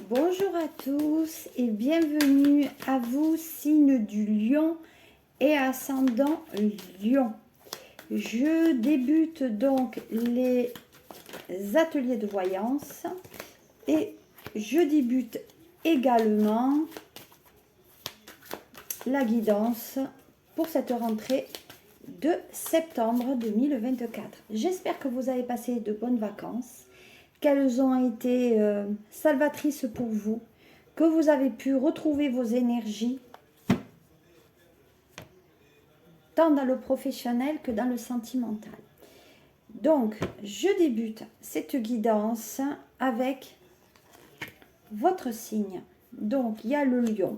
Bonjour à tous et bienvenue à vous, signe du Lion et ascendant Lion. Je débute donc les ateliers de voyance et je débute également la guidance pour cette rentrée de septembre 2024. J'espère que vous avez passé de bonnes vacances, qu'elles ont été salvatrices pour vous, que vous avez pu retrouver vos énergies, tant dans le professionnel que dans le sentimental. Donc, je débute cette guidance avec votre signe. Donc, il y a le lion,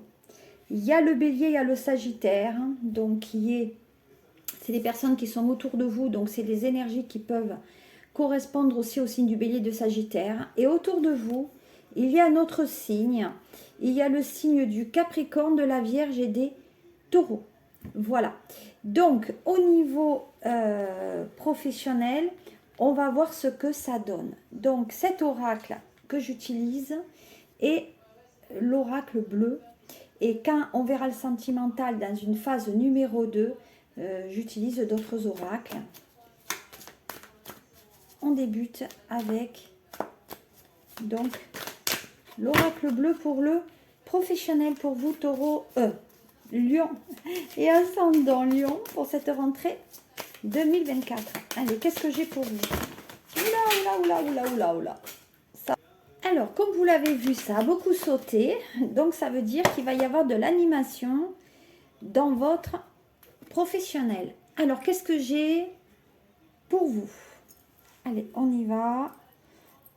il y a le bélier, il y a le sagittaire, donc c'est des personnes qui sont autour de vous, donc c'est des énergies qui peuvent correspondre aussi au signe du bélier de sagittaire. Et autour de vous, il y a un autre signe, il y a le signe du capricorne, de la vierge et des taureaux. Voilà, donc au niveau professionnel, on va voir ce que ça donne. Donc cet oracle que j'utilise est l'oracle bleu. Et quand on verra le sentimental dans une phase numéro 2, j'utilise d'autres oracles. On débute avec donc l'oracle bleu pour le professionnel, pour vous taureau, lion et ascendant lion pour cette rentrée 2024. Allez, qu'est-ce que j'ai pour vous? Oula. Alors, comme vous l'avez vu, ça a beaucoup sauté. Donc, ça veut dire qu'il va y avoir de l'animation dans votre professionnel. Alors, qu'est-ce que j'ai pour vous? Allez, on y va.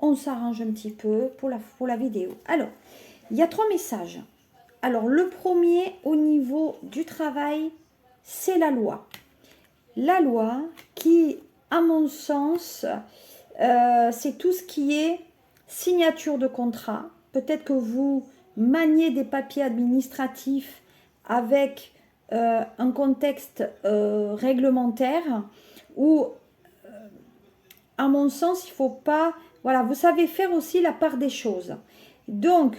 On s'arrange un petit peu pour la vidéo. Alors, il y a 3 messages. Alors, le premier, au niveau du travail, c'est la loi. La loi qui, à mon sens, c'est tout ce qui est signature de contrat. Peut-être que vous maniez des papiers administratifs avec un contexte réglementaire où, à mon sens, il ne faut pas... Voilà, vous savez faire aussi la part des choses. Donc,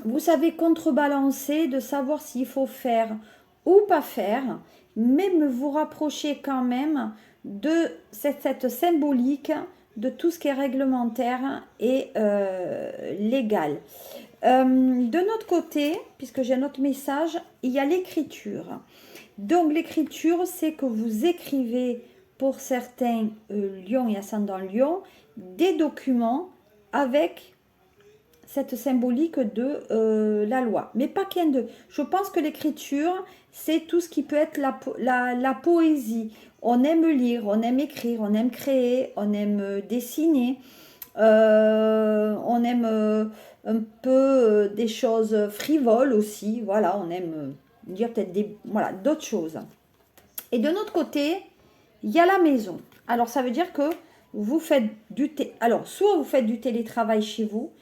vous savez contrebalancer, de savoir s'il faut faire ou pas faire, mais vous rapprochez quand même de cette symbolique de tout ce qui est réglementaire et légal. De notre côté, puisque j'ai un autre message, il y a l'écriture. Donc l'écriture, c'est que vous écrivez pour certains lions et ascendant lion des documents avec cette symbolique de la loi. Mais pas qu'un de. Je pense que l'écriture, c'est tout ce qui peut être la poésie. On aime lire, on aime écrire, on aime créer, on aime dessiner, on aime un peu des choses frivoles aussi. Voilà, on aime dire peut-être voilà, d'autres choses. Et de notre côté, il y a la maison. Alors, ça veut dire que vous faites alors, soit vous faites du télétravail chez vous,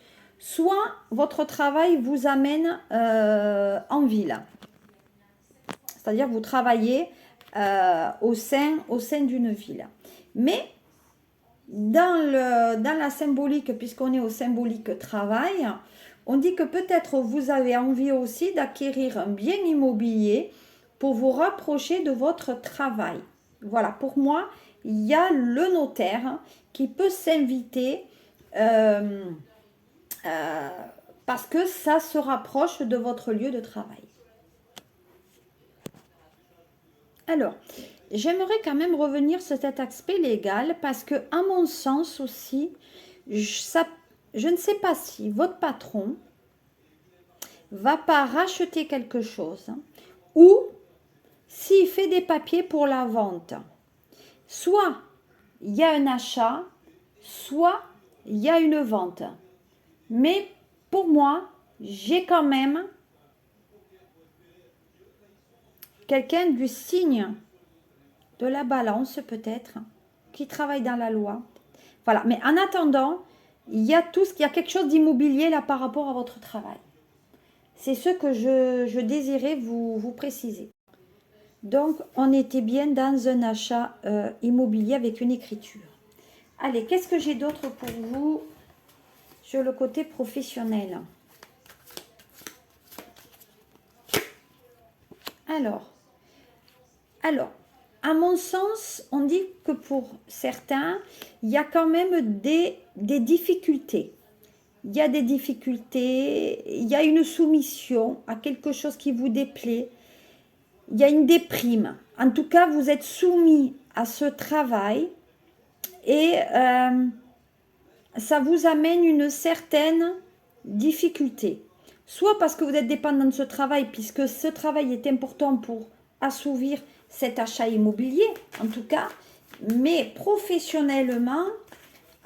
soit votre travail vous amène en ville. C'est-à-dire que vous travaillez au sein d'une ville. Mais dans la symbolique, puisqu'on est au symbolique travail, on dit que peut-être vous avez envie aussi d'acquérir un bien immobilier pour vous rapprocher de votre travail. Voilà, pour moi, il y a le notaire qui peut s'inviter parce que ça se rapproche de votre lieu de travail. Alors, j'aimerais quand même revenir sur cet aspect légal parce que, à mon sens aussi, je ne sais pas si votre patron va pas racheter quelque chose ou s'il fait des papiers pour la vente. Soit il y a un achat, soit il y a une vente. Mais pour moi, j'ai quand même quelqu'un du signe de la balance peut-être, qui travaille dans la loi. Voilà, mais en attendant, il y a quelque chose d'immobilier là par rapport à votre travail. C'est ce que je désirais vous préciser. Donc, on était bien dans un achat immobilier avec une écriture. Allez, qu'est-ce que j'ai d'autre pour vous? sur le côté professionnel. Alors, à mon sens, on dit que pour certains, il y a quand même des difficultés. Il y a des difficultés, il y a une soumission à quelque chose qui vous déplaît, il y a une déprime. En tout cas, vous êtes soumis à ce travail et ça vous amène une certaine difficulté. Soit parce que vous êtes dépendant de ce travail, puisque ce travail est important pour assouvir cet achat immobilier, en tout cas, mais professionnellement,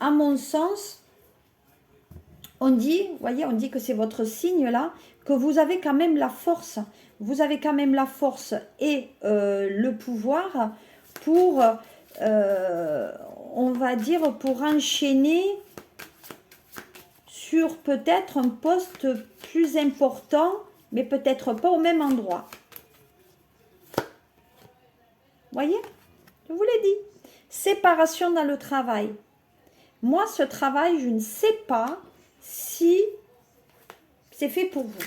à mon sens, on dit, voyez, on dit que c'est votre signe là, que vous avez quand même la force. Vous avez quand même la force et le pouvoir pour, on va dire, pour enchaîner sur peut-être un poste plus important, mais peut-être pas au même endroit. Voyez, je vous l'ai dit. Séparation dans le travail. Moi, ce travail, je ne sais pas si c'est fait pour vous.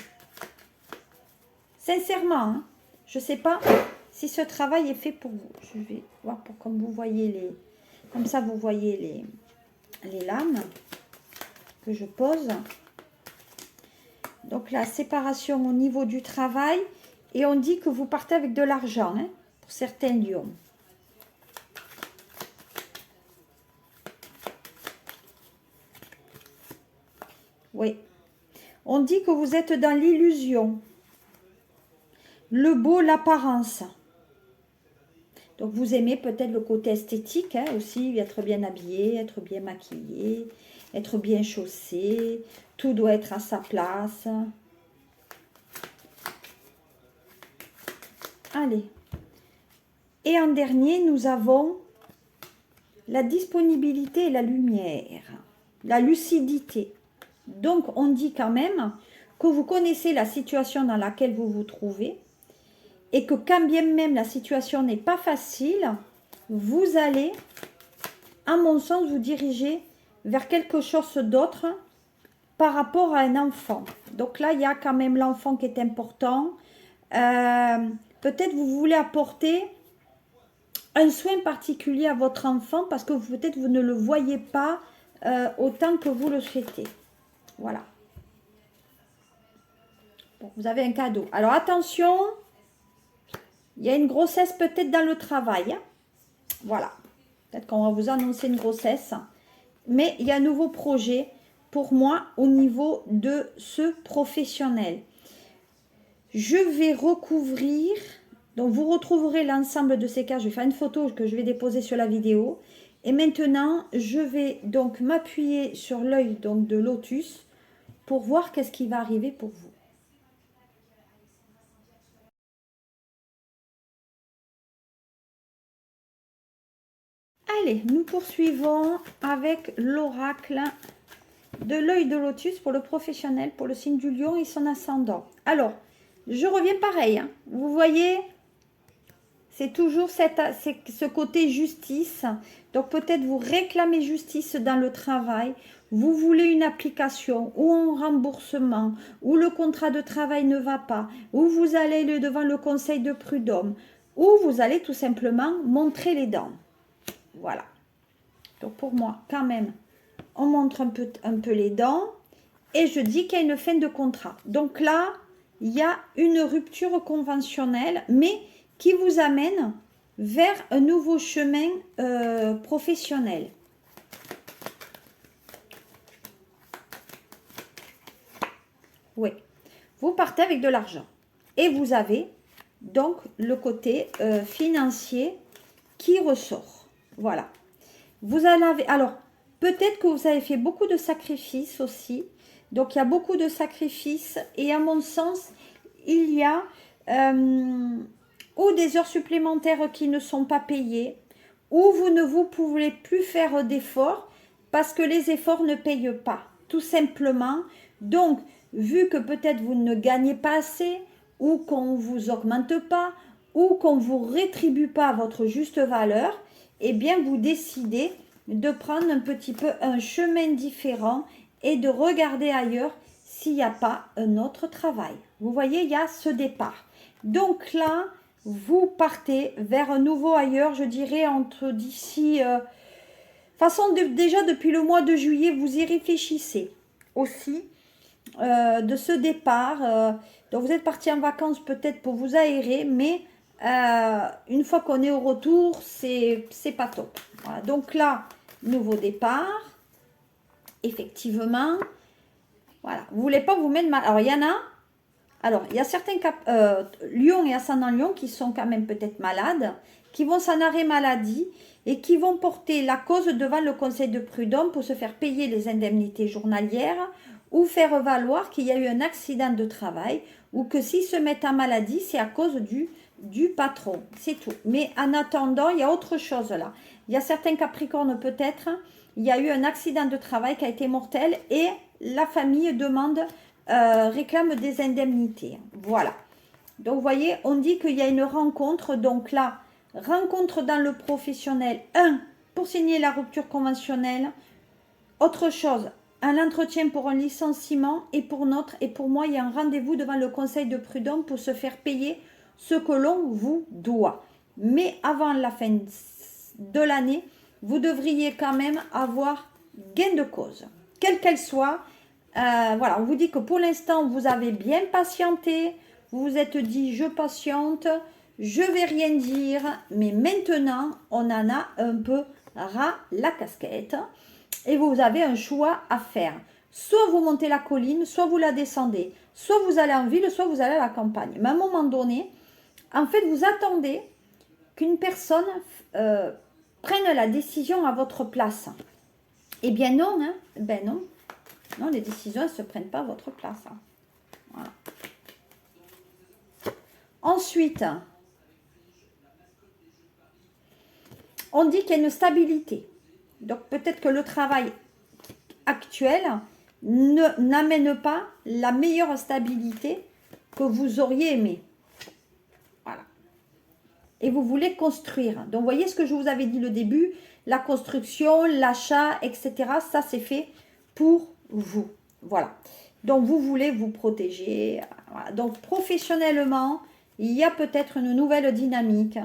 Sincèrement, hein, je ne sais pas si ce travail est fait pour vous. Je vais voir pour comme vous voyez les, comme ça vous voyez les lames que je pose. Donc la séparation au niveau du travail et on dit que vous partez avec de l'argent hein, pour certains lions. Oui. On dit que vous êtes dans l'illusion. Le beau, l'apparence. Donc, vous aimez peut-être le côté esthétique hein, aussi, être bien habillé, être bien maquillé, être bien chaussé. Tout doit être à sa place. Allez. Et en dernier, nous avons la disponibilité et la lumière, la lucidité. Donc, on dit quand même que vous connaissez la situation dans laquelle vous vous trouvez et que quand bien même la situation n'est pas facile, vous allez, à mon sens, vous diriger vers quelque chose d'autre par rapport à un enfant. Donc là, il y a quand même l'enfant qui est important. Peut-être vous voulez apporter un soin particulier à votre enfant parce que peut-être vous ne le voyez pas autant que vous le souhaitez. Voilà. Bon, vous avez un cadeau. Alors attention, il y a une grossesse peut-être dans le travail. Hein. Voilà. Peut-être qu'on va vous annoncer une grossesse. Mais il y a un nouveau projet pour moi au niveau de ce professionnel. Je vais recouvrir, donc vous retrouverez l'ensemble de ces cartes. Je vais faire une photo que je vais déposer sur la vidéo. Et maintenant, je vais donc m'appuyer sur l'œil donc de Lotus pour voir qu'est-ce qui va arriver pour vous. Allez, nous poursuivons avec l'oracle de l'œil de Lotus pour le professionnel, pour le signe du lion et son ascendant. Alors, je reviens pareil. Hein. Vous voyez, c'est toujours ce côté justice. Donc, peut-être vous réclamez justice dans le travail. Vous voulez une application ou un remboursement, ou le contrat de travail ne va pas, ou vous allez devant le conseil de prud'homme, ou vous allez tout simplement montrer les dents. Voilà. Donc, pour moi, quand même, on montre un peu les dents et je dis qu'il y a une fin de contrat. Donc là, il y a une rupture conventionnelle, mais qui vous amène vers un nouveau chemin professionnel. Oui, vous partez avec de l'argent et vous avez donc le côté financier qui ressort. Voilà. Vous en avez, alors, peut-être que vous avez fait beaucoup de sacrifices aussi. Donc, il y a beaucoup de sacrifices. Et à mon sens, il y a ou des heures supplémentaires qui ne sont pas payées, ou vous ne vous pouvez plus faire d'efforts parce que les efforts ne payent pas, tout simplement. Donc, vu que peut-être vous ne gagnez pas assez, ou qu'on ne vous augmente pas, ou qu'on ne vous rétribue pas à votre juste valeur, eh bien, vous décidez de prendre un petit peu un chemin différent et de regarder ailleurs s'il n'y a pas un autre travail. Vous voyez, il y a ce départ. Donc là, vous partez vers un nouveau ailleurs, je dirais entre d'ici... déjà depuis le mois de juillet, vous y réfléchissez aussi de ce départ. Donc vous êtes parti en vacances peut-être pour vous aérer, mais une fois qu'on est au retour, c'est pas top. Voilà. Donc là, nouveau départ, effectivement. Voilà, vous voulez pas vous mettre mal. Alors il y en a. Alors, il y a certains Lion et ascendant Lion qui sont quand même peut-être malades, qui vont s'en arrêt maladie et qui vont porter la cause devant le conseil de prud'homme pour se faire payer les indemnités journalières ou faire valoir qu'il y a eu un accident de travail ou que s'ils se mettent en maladie, c'est à cause du patron. C'est tout. Mais en attendant, il y a autre chose là. Il y a certains Capricornes peut-être, il y a eu un accident de travail qui a été mortel et la famille demande... réclame des indemnités. Voilà. Donc, vous voyez, on dit qu'il y a une rencontre. Donc là, rencontre dans le professionnel. Pour signer la rupture conventionnelle. Autre chose, un entretien pour un licenciement. Et pour moi, il y a un rendez-vous devant le conseil de prud'homme pour se faire payer ce que l'on vous doit. Mais avant la fin de l'année, vous devriez quand même avoir gain de cause. Quelle qu'elle soit. Voilà, on vous dit que pour l'instant, vous avez bien patienté. Vous vous êtes dit, je patiente, je vais rien dire. Mais maintenant, on en a un peu ras la casquette. Et vous avez un choix à faire. Soit vous montez la colline, soit vous la descendez. Soit vous allez en ville, soit vous allez à la campagne. Mais à un moment donné, en fait, vous attendez qu'une personne prenne la décision à votre place. Eh bien non, hein? Ben non. Non, les décisions ne se prennent pas à votre place. Hein. Voilà. Ensuite, on dit qu'il y a une stabilité. Donc, peut-être que le travail actuel n'amène pas la meilleure stabilité que vous auriez aimé. Voilà. Et vous voulez construire. Donc, vous voyez ce que je vous avais dit le début, la construction, l'achat, etc. Ça, c'est fait pour vous. Voilà. Donc, vous voulez vous protéger. Voilà. Donc, professionnellement, il y a peut-être une nouvelle dynamique.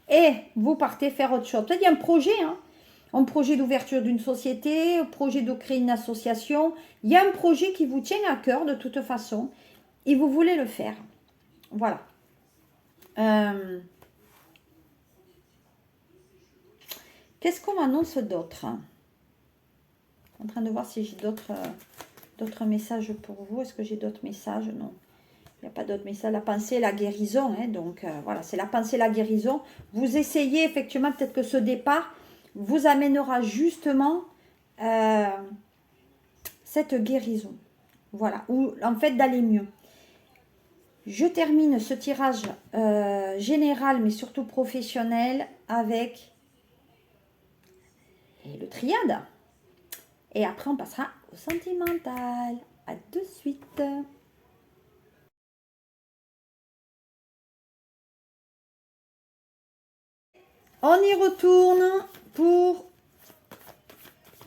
Et vous partez faire autre chose. Peut-être il y a un projet, hein. Un projet d'ouverture d'une société, un projet de créer une association. Il y a un projet qui vous tient à cœur de toute façon. Et vous voulez le faire. Voilà. Qu'est-ce qu'on m'annonce d'autre? En train de voir si j'ai d'autres messages pour vous. Est-ce que j'ai d'autres messages? Non. Il n'y a pas d'autres messages. La pensée, la guérison. Hein, donc, voilà, c'est la pensée, la guérison. Vous essayez effectivement, peut-être que ce départ vous amènera justement cette guérison. Voilà. Ou en fait, d'aller mieux. Je termine ce tirage général, mais surtout professionnel, avec le triade. Et après, on passera au sentimental. À de suite. On y retourne pour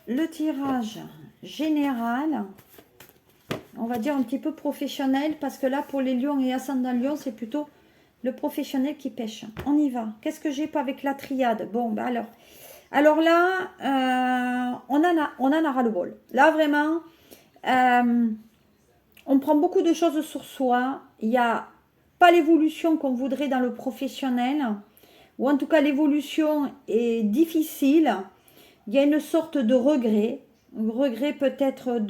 le tirage général. On va dire un petit peu professionnel, parce que là, pour les lions et ascendant lion, c'est plutôt le professionnel qui pêche. On y va. Qu'est-ce que j'ai pas avec la triade? Bon, ben alors là, on en a ras le bol. Là, vraiment, on prend beaucoup de choses sur soi. Il n'y a pas l'évolution qu'on voudrait dans le professionnel. Ou en tout cas, l'évolution est difficile. Il y a une sorte de regret. Un regret peut-être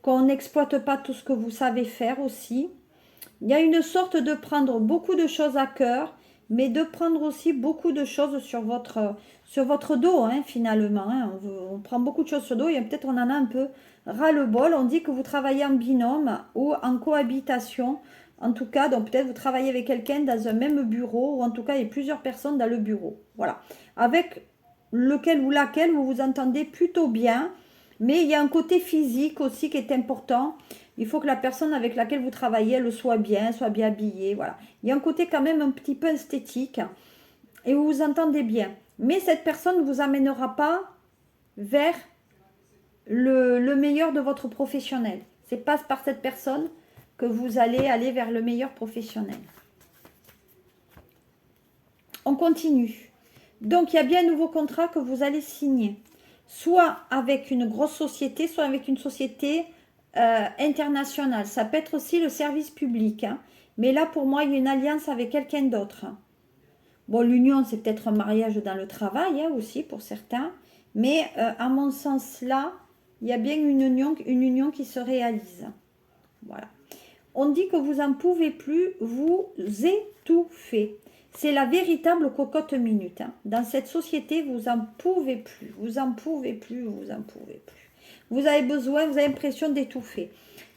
qu'on n'exploite pas tout ce que vous savez faire aussi. Il y a une sorte de prendre beaucoup de choses à cœur, mais de prendre aussi beaucoup de choses sur votre dos, hein, finalement. Hein. On prend beaucoup de choses sur le dos et peut-être on en a un peu ras-le-bol. On dit que vous travaillez en binôme ou en cohabitation. En tout cas, donc peut-être vous travaillez avec quelqu'un dans un même bureau, ou en tout cas, il y a plusieurs personnes dans le bureau. Voilà. Avec lequel ou laquelle vous vous entendez plutôt bien, mais il y a un côté physique aussi qui est important. Il faut que la personne avec laquelle vous travaillez, elle soit bien habillée. Voilà. Il y a un côté quand même un petit peu esthétique et vous vous entendez bien. Mais cette personne ne vous amènera pas vers le meilleur de votre professionnel. C'est pas par cette personne que vous allez aller vers le meilleur professionnel. On continue. Donc, il y a bien un nouveau contrat que vous allez signer. Soit avec une grosse société, soit avec une société internationale. Ça peut être aussi le service public. Hein. Mais là, pour moi, il y a une alliance avec quelqu'un d'autre. Bon, l'union, c'est peut-être un mariage dans le travail hein, aussi pour certains. Mais à mon sens, là, il y a bien une union qui se réalise. Voilà. On dit que vous n'en pouvez plus vous étouffer. C'est la véritable cocotte minute. Hein. Dans cette société, vous n'en pouvez plus. Vous n'en pouvez plus, vous n'en pouvez plus. Vous avez besoin, vous avez l'impression d'étouffer.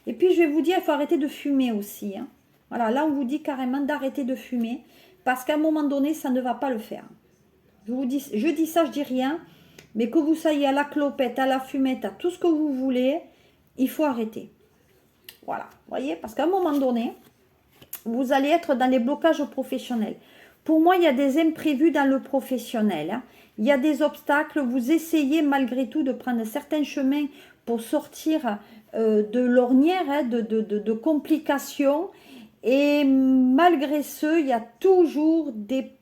Et puis, je vais vous dire, il faut arrêter de fumer aussi. Hein. Voilà, là, on vous dit carrément d'arrêter de fumer. Parce qu'à un moment donné, ça ne va pas le faire. Je dis ça, je dis rien. Mais que vous soyez à la clopette, à la fumette, à tout ce que vous voulez, il faut arrêter. Voilà, vous voyez, parce qu'à un moment donné, vous allez être dans les blocages professionnels. Pour moi, il y a des imprévus dans le professionnel. Hein. Il y a des obstacles. Vous essayez malgré tout de prendre certains chemins pour sortir de l'ornière, hein, de complications. Et malgré ce, il y a toujours des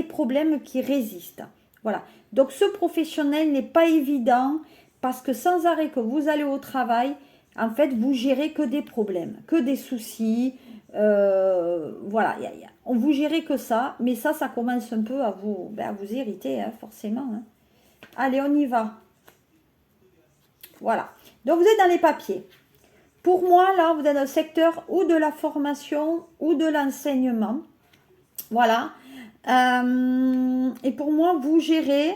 problèmes qui résistent. Voilà. Donc, ce professionnel n'est pas évident parce que sans arrêt que vous allez au travail, en fait, vous gérez que des problèmes, que des soucis. Voilà, on vous gérez que ça, mais ça commence un peu à vous irriter, hein, forcément. Hein. Allez, on y va. Voilà. Donc, vous êtes dans les papiers. Pour moi, là, vous êtes dans le secteur ou de la formation ou de l'enseignement. Voilà. Et pour moi, vous gérez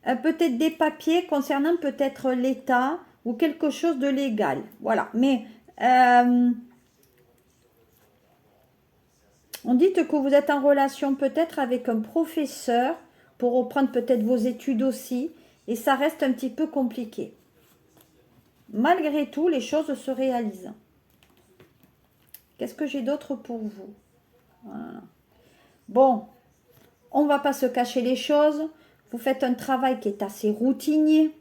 peut-être des papiers concernant peut-être l'État ou quelque chose de légal. Voilà. Mais on dit que vous êtes en relation peut-être avec un professeur pour reprendre peut-être vos études aussi. Et ça reste un petit peu compliqué. Malgré tout, les choses se réalisent. Qu'est-ce que j'ai d'autre pour vous? Voilà. Bon, on ne va pas se cacher les choses. Vous faites un travail qui est assez routinier.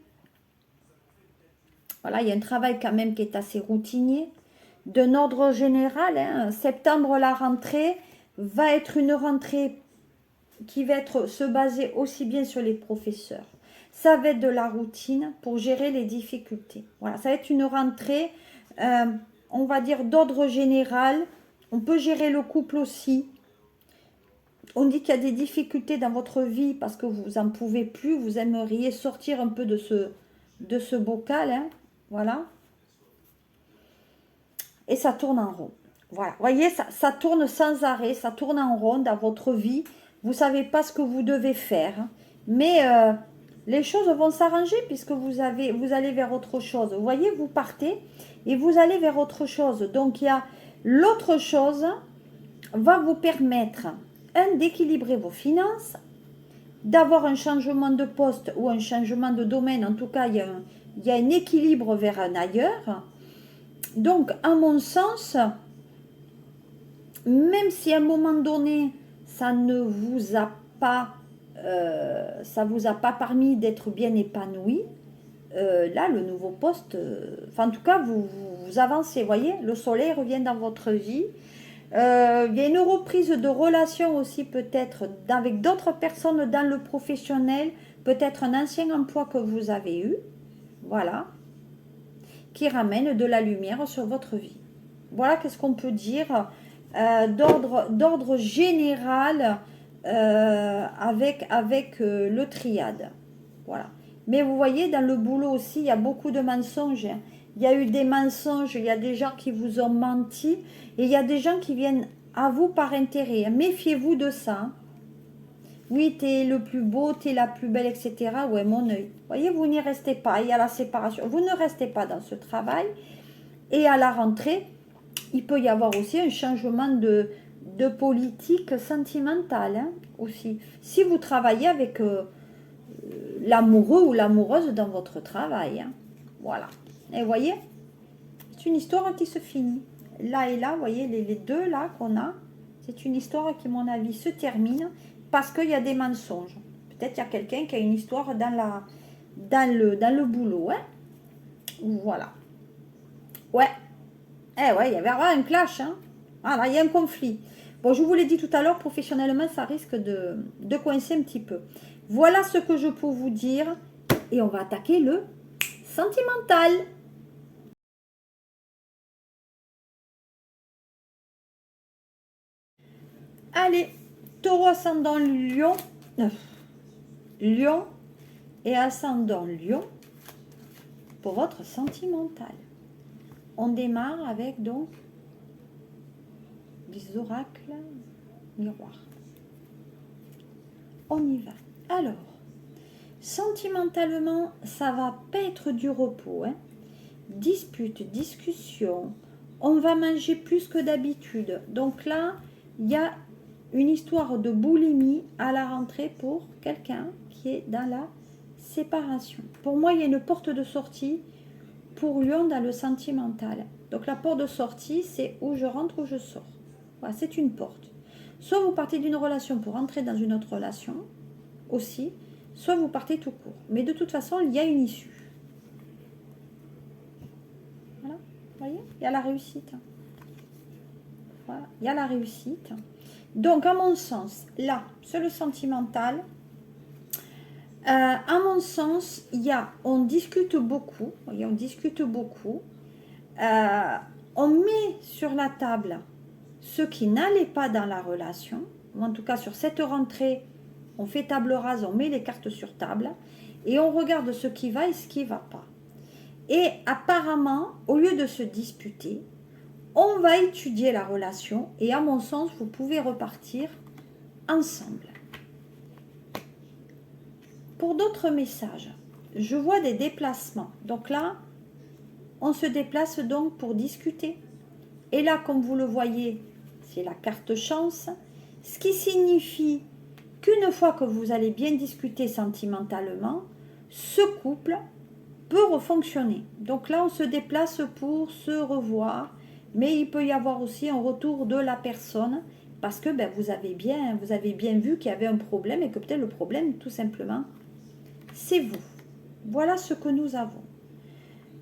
Voilà, il y a un travail quand même qui est assez routinier. D'un ordre général, hein, septembre, la rentrée va être une rentrée qui va se baser aussi bien sur les professeurs. Ça va être de la routine pour gérer les difficultés. Voilà, ça va être une rentrée, on va dire, d'ordre général. On peut gérer le couple aussi. On dit qu'il y a des difficultés dans votre vie parce que vous n'en pouvez plus. Vous aimeriez sortir un peu de ce bocal. Hein, voilà. Et ça tourne en rond. Voilà. Vous voyez, ça tourne sans arrêt. Ça tourne en rond dans votre vie. Vous ne savez pas ce que vous devez faire. Hein. Mais les choses vont s'arranger puisque vous allez vers autre chose. Vous voyez, vous partez et vous allez vers autre chose. Donc, il y a l'autre chose va vous permettre d'équilibrer vos finances, d'avoir un changement de poste ou un changement de domaine. En tout cas, il y a un équilibre vers un ailleurs. Donc, à mon sens, même si à un moment donné, ça ne vous a pas, permis d'être bien épanoui, là, le nouveau poste, en tout cas, vous avancez, voyez, le soleil revient dans votre vie. Il y a une reprise de relation aussi peut-être avec d'autres personnes dans le professionnel, peut-être un ancien emploi que vous avez eu, voilà, qui ramène de la lumière sur votre vie. Voilà qu'est-ce qu'on peut dire d'ordre général avec le triade. Voilà. Mais vous voyez, dans le boulot aussi, il y a beaucoup de mensonges. Hein. Il y a eu des mensonges, il y a des gens qui vous ont menti et il y a des gens qui viennent à vous par intérêt. Méfiez-vous de ça. Oui, tu es le plus beau, tu es la plus belle, etc. Ouais, mon œil. Vous voyez, vous n'y restez pas. Il y a la séparation. Vous ne restez pas dans ce travail. Et à la rentrée, il peut y avoir aussi un changement de politique sentimentale hein, aussi. Si vous travaillez avec l'amoureux ou l'amoureuse dans votre travail. Hein. Voilà. Et vous voyez, c'est une histoire qui se finit. Là et là, vous voyez, les deux là qu'on a, c'est une histoire qui, à mon avis, se termine parce qu'il y a des mensonges. Peut-être qu'il y a quelqu'un qui a une histoire dans dans le boulot. Hein. Voilà. Ouais. Eh ouais, il y avait un clash. Hein. Voilà, il y a un conflit. Bon, je vous l'ai dit tout à l'heure, professionnellement, ça risque de coincer un petit peu. Voilà ce que je peux vous dire. Et on va attaquer le sentimental. Allez, taureau ascendant lion. Lion et ascendant lion pour votre sentimental. On démarre avec donc des oracles miroirs. On y va. Alors, sentimentalement, ça va pas être du repos. Hein. Dispute, discussion, on va manger plus que d'habitude. Donc là, il y a une histoire de boulimie à la rentrée pour quelqu'un qui est dans la séparation. Pour moi, il y a une porte de sortie pour Lion dans le sentimental. Donc la porte de sortie, c'est où je rentre, où je sors. Voilà, c'est une porte. Soit vous partez d'une relation pour entrer dans une autre relation aussi, soit vous partez tout court. Mais de toute façon, il y a une issue. Voilà, vous voyez, il y a la réussite. Voilà, il y a la réussite. Donc, à mon sens, là, sur le sentimental, à mon sens, on discute beaucoup. Voyez, on discute beaucoup. On met sur la table ce qui n'allait pas dans la relation. Ou en tout cas, sur cette rentrée, on fait table rase, on met les cartes sur table et on regarde ce qui va et ce qui ne va pas. Et apparemment, au lieu de se disputer, on va étudier la relation et à mon sens, vous pouvez repartir ensemble. Pour d'autres messages, je vois des déplacements. Donc là, on se déplace donc pour discuter. Et là, comme vous le voyez, c'est la carte chance, ce qui signifie qu'une fois que vous allez bien discuter sentimentalement, ce couple peut refonctionner. Donc là, on se déplace pour se revoir, mais il peut y avoir aussi un retour de la personne parce que vous avez bien vu qu'il y avait un problème et que peut-être le problème, tout simplement, c'est vous. Voilà ce que nous avons.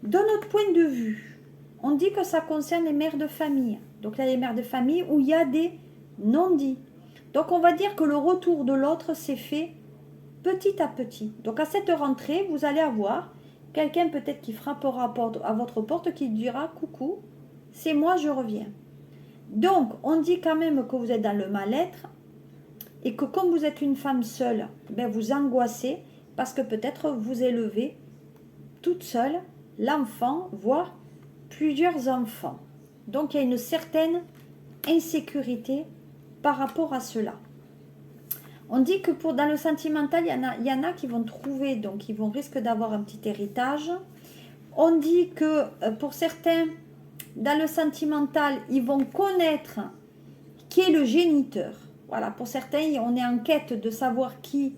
De notre point de vue, on dit que ça concerne les mères de famille. Donc là, les mères de famille où il y a des non-dits. Donc on va dire que le retour de l'autre s'est fait petit à petit. Donc à cette rentrée, vous allez avoir quelqu'un peut-être qui frappera à votre porte qui dira « Coucou, c'est moi, je reviens ». Donc on dit quand même que vous êtes dans le mal-être et que comme vous êtes une femme seule, vous angoissez parce que peut-être vous élevez toute seule l'enfant, voire plusieurs enfants. Donc il y a une certaine insécurité par rapport à cela. On dit que dans le sentimental, il y en a qui vont trouver, donc ils vont risquer d'avoir un petit héritage. On dit que pour certains, dans le sentimental, ils vont connaître qui est le géniteur. Voilà, pour certains, on est en quête de savoir qui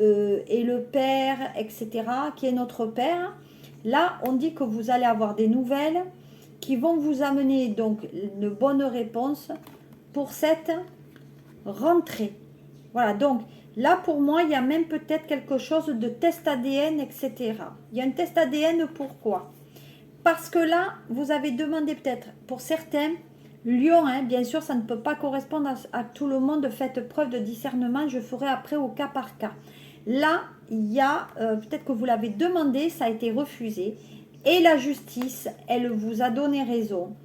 est le père, etc., qui est notre père. Là, on dit que vous allez avoir des nouvelles qui vont vous amener donc une bonne réponse pour cette rentrée. Voilà, donc là pour moi, il y a même peut-être quelque chose de test ADN, etc. Il y a un test ADN, pourquoi? Parce que là, vous avez demandé peut-être, pour certains, Lion, hein, bien sûr, ça ne peut pas correspondre à tout le monde, faites preuve de discernement, je ferai après au cas par cas. Là, il y a, peut-être que vous l'avez demandé, ça a été refusé, et la justice, elle vous a donné raison.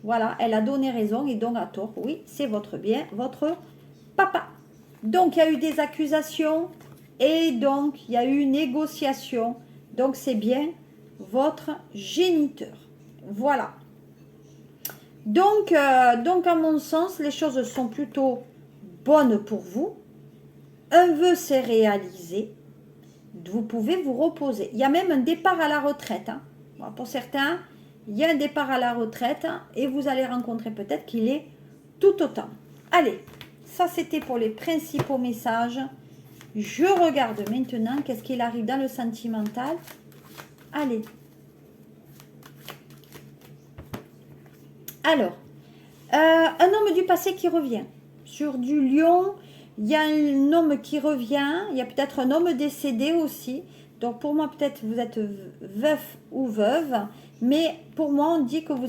Voilà, elle a donné raison, et donc à tort, oui, c'est votre bien, votre papa. Donc, il y a eu des accusations, et donc, il y a eu une négociation, donc c'est bien votre géniteur. Voilà. Donc, à mon sens, les choses sont plutôt bonnes pour vous. Un vœu s'est réalisé. Vous pouvez vous reposer. Il y a même un départ à la retraite. Hein. Bon, pour certains, il y a un départ à la retraite et vous allez rencontrer peut-être qu'il est tout autant. Allez, ça c'était pour les principaux messages. Je regarde maintenant qu'est-ce qu'il arrive dans le sentimental. Allez. Alors, un homme du passé qui revient. Sur du lion, il y a un homme qui revient. Il y a peut-être un homme décédé aussi. Donc pour moi, peut-être vous êtes veuf ou veuve, mais pour moi, on dit que vous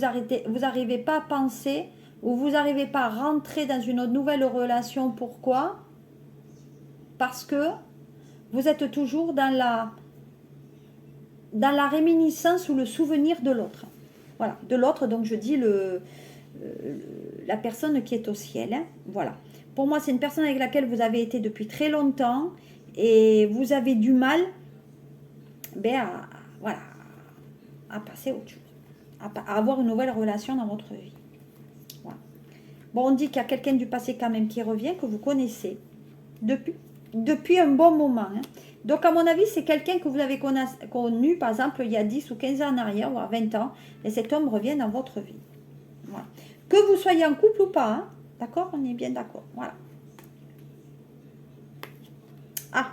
n'arrivez pas à penser ou vous n'arrivez pas à rentrer dans une nouvelle relation. Pourquoi? Parce que vous êtes toujours dans la réminiscence ou le souvenir de l'autre. Voilà, de l'autre, donc je dis la personne qui est au ciel. Hein. Voilà. Pour moi, c'est une personne avec laquelle vous avez été depuis très longtemps et vous avez du mal voilà, à passer autre chose, à avoir une nouvelle relation dans votre vie. Voilà. Bon, on dit qu'il y a quelqu'un du passé quand même qui revient, que vous connaissez depuis un bon moment. Hein. Donc, à mon avis, c'est quelqu'un que vous avez connu, par exemple, il y a 10 ou 15 ans en arrière, voire 20 ans, et cet homme revient dans votre vie. Voilà. Que vous soyez en couple ou pas, hein, d'accord? On est bien d'accord. Voilà. Ah,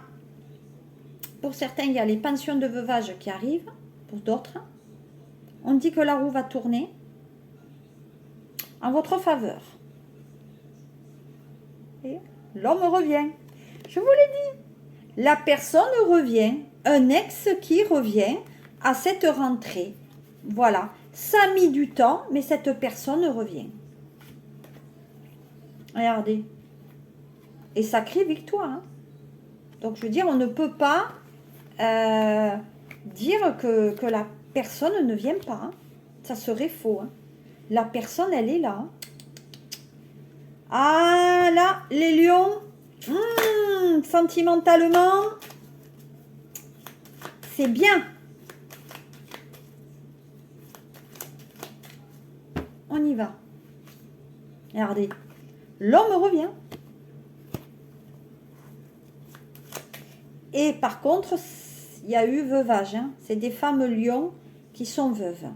pour certains, il y a les pensions de veuvage qui arrivent. Pour d'autres, on dit que la roue va tourner en votre faveur. Et l'homme revient. Je vous l'ai dit. La personne revient. Un ex qui revient à cette rentrée. Voilà. Ça a mis du temps, mais cette personne revient. Regardez. Et sacrée victoire. Hein. Donc, je veux dire, on ne peut pas dire que la personne ne vient pas. Hein. Ça serait faux. Hein. La personne, elle est là. Ah, là, les lions, sentimentalement, c'est bien. On y va. Regardez. L'homme revient. Et par contre, il y a eu veuvage. Hein. C'est des femmes lions qui sont veuves.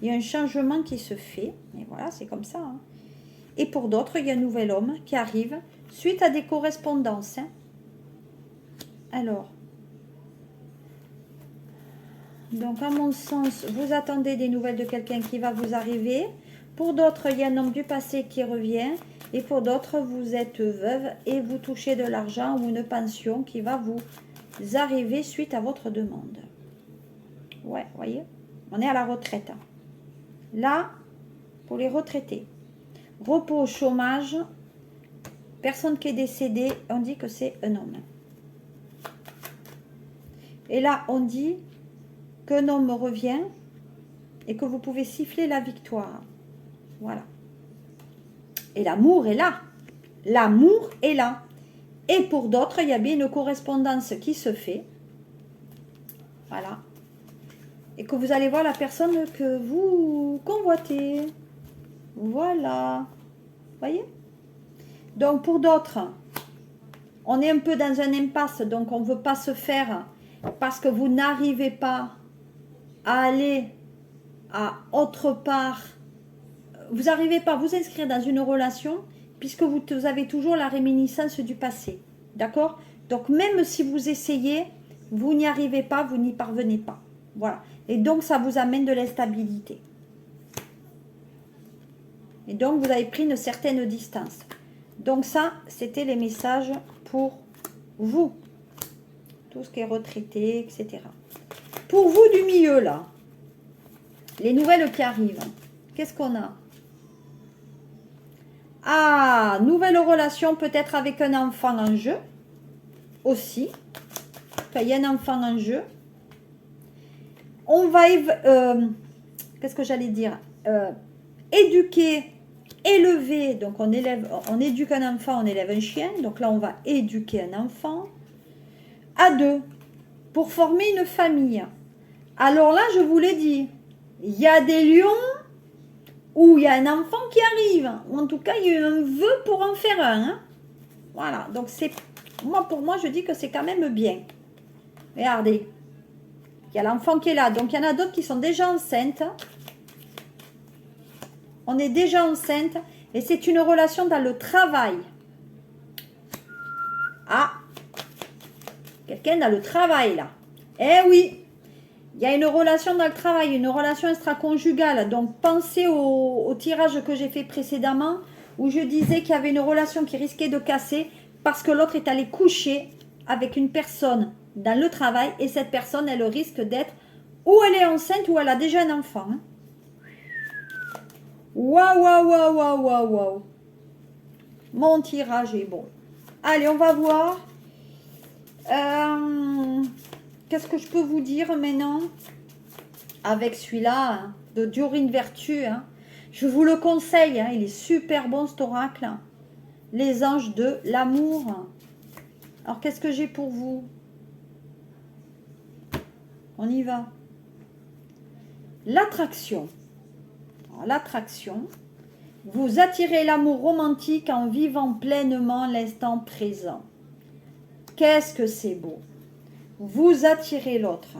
Il y a un changement qui se fait. Et voilà, c'est comme ça. Hein. Et pour d'autres, il y a un nouvel homme qui arrive suite à des correspondances. Hein. Alors, donc à mon sens, vous attendez des nouvelles de quelqu'un qui va vous arriver. Pour d'autres, il y a un homme du passé qui revient. Et pour d'autres, vous êtes veuve et vous touchez de l'argent ou une pension qui va vous arriver suite à votre demande. Ouais, vous voyez, on est à la retraite. Hein. Là, pour les retraités, repos, chômage, personne qui est décédée, on dit que c'est un homme. Et là, on dit qu'un homme revient et que vous pouvez siffler la victoire. Voilà. Et l'amour est là. L'amour est là. Et pour d'autres, il y a bien une correspondance qui se fait. Voilà. Et que vous allez voir la personne que vous convoitez. Voilà. Voyez? Donc pour d'autres, on est un peu dans un impasse, donc on ne veut pas se faire parce que vous n'arrivez pas à aller à autre part. Vous n'arrivez pas à vous inscrire dans une relation puisque vous avez toujours la réminiscence du passé. D'accord? Donc même si vous essayez, vous n'y arrivez pas, vous n'y parvenez pas. Voilà. Et donc ça vous amène de l'instabilité. Et donc vous avez pris une certaine distance. Donc ça, c'était les messages pour vous. Tout ce qui est retraité, etc. Pour vous du milieu, là, les nouvelles qui arrivent, qu'est-ce qu'on a? Ah, nouvelle relation peut-être avec un enfant en jeu, aussi. Enfin, il y a un enfant en jeu. On va, qu'est-ce que j'allais dire? Éduquer, élever, donc on éduque un enfant, on élève un chien. Donc là, on va éduquer un enfant à deux pour former une famille. Alors là, je vous l'ai dit, il y a des lions où il y a un enfant qui arrive. Ou en tout cas, il y a eu un vœu pour en faire un. Hein. Voilà, donc c'est pour moi, je dis que c'est quand même bien. Regardez, il y a l'enfant qui est là. Donc, il y en a d'autres qui sont déjà enceintes. On est déjà enceinte. Et c'est une relation dans le travail. Ah, quelqu'un dans le travail, là. Eh oui, il y a une relation dans le travail, une relation extra-conjugale. Donc, pensez au tirage que j'ai fait précédemment où je disais qu'il y avait une relation qui risquait de casser parce que l'autre est allé coucher avec une personne dans le travail et cette personne, elle risque d'être, ou elle est enceinte ou elle a déjà un enfant. Hein. Waouh, waouh, waouh, waouh, waouh, waouh. Mon tirage est bon. Allez, on va voir. Qu'est-ce que je peux vous dire maintenant avec celui-là hein, de Dorine Vertu hein. Je vous le conseille, hein, il est super bon cet oracle. Les anges de l'amour. Alors, qu'est-ce que j'ai pour vous? On y va. L'attraction. L'attraction. Vous attirez l'amour romantique en vivant pleinement l'instant présent. Qu'est-ce que c'est beau. Vous attirez l'autre.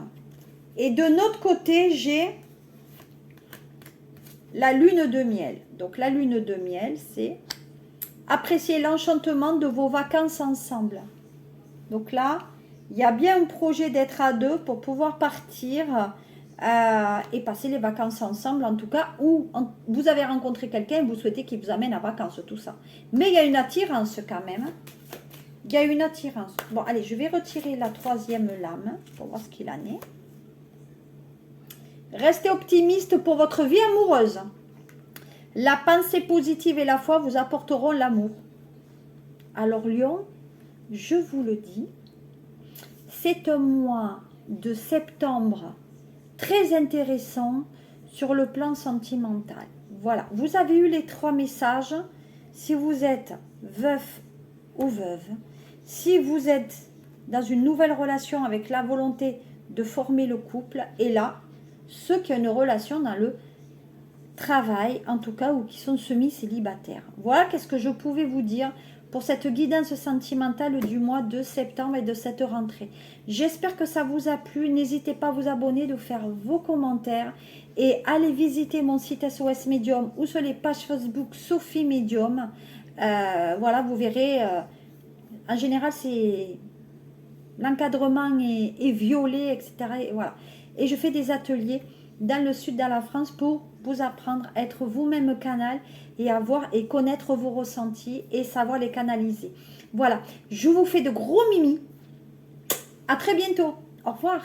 Et de notre côté, j'ai la lune de miel. Donc, la lune de miel, c'est apprécier l'enchantement de vos vacances ensemble. Donc là, il y a bien un projet d'être à deux pour pouvoir partir et passer les vacances ensemble, en tout cas, ou vous avez rencontré quelqu'un et vous souhaitez qu'il vous amène en vacances, tout ça. Mais il y a une attirance quand même. Il y a une attirance. Bon, allez, je vais retirer la troisième lame pour voir ce qu'il en est. Restez optimiste pour votre vie amoureuse. La pensée positive et la foi vous apporteront l'amour. Alors Lion, je vous le dis, c'est un mois de septembre très intéressant sur le plan sentimental. Voilà, vous avez eu les 3 messages. Si vous êtes veuf ou veuve, si vous êtes dans une nouvelle relation avec la volonté de former le couple, et là, ceux qui ont une relation dans le travail, en tout cas, ou qui sont semi-célibataires. Voilà qu'est-ce que je pouvais vous dire pour cette guidance sentimentale du mois de septembre et de cette rentrée. J'espère que ça vous a plu. N'hésitez pas à vous abonner, de faire vos commentaires et allez visiter mon site SOS Medium ou sur les pages Facebook Sophie Medium. Voilà, vous verrez. En général, c'est l'encadrement est violet, etc. Et voilà. Et je fais des ateliers dans le sud de la France pour vous apprendre à être vous-même canal et à voir et connaître vos ressentis et savoir les canaliser. Voilà, je vous fais de gros mimi. À très bientôt. Au revoir.